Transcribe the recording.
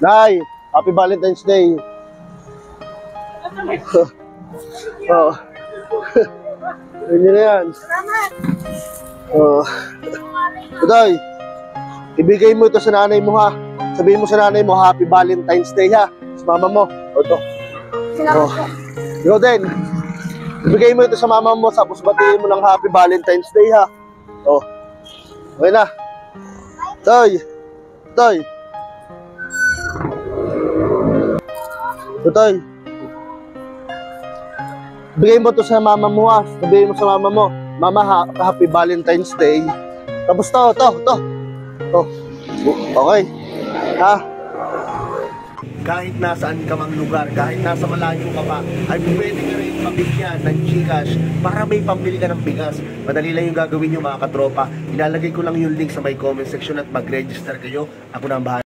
Nay, Happy Valentine's Day. Oh. Hindi na yan. Oh. Today, ibigay mo ito sa nanay mo ha. Sabihin mo sa nanay mo, Happy Valentine's Day ha. Sa mama mo. O ito. Oh. Ikaw din. Ibigay mo ito sa mama mo, tapos batiin mo ng Happy Valentine's Day ha. Oh. Okay na. Toy. Toy. Toy. Bigay mo to sa mama mo ha. Sabihin mo sa mama mo, Mama, Happy Valentine's Day. Tapos to. Okay. Ha? Kahit nasaan ka mang lugar, kahit nasa malayo ka pa, ay pwede ka rin mabigyan ng GCash para may pambili ka ng bigas. Madali lang yung gagawin nyo mga katropa. Ilalagay ko lang yung link sa my comment section at mag-register kayo. Ako na ang bahala.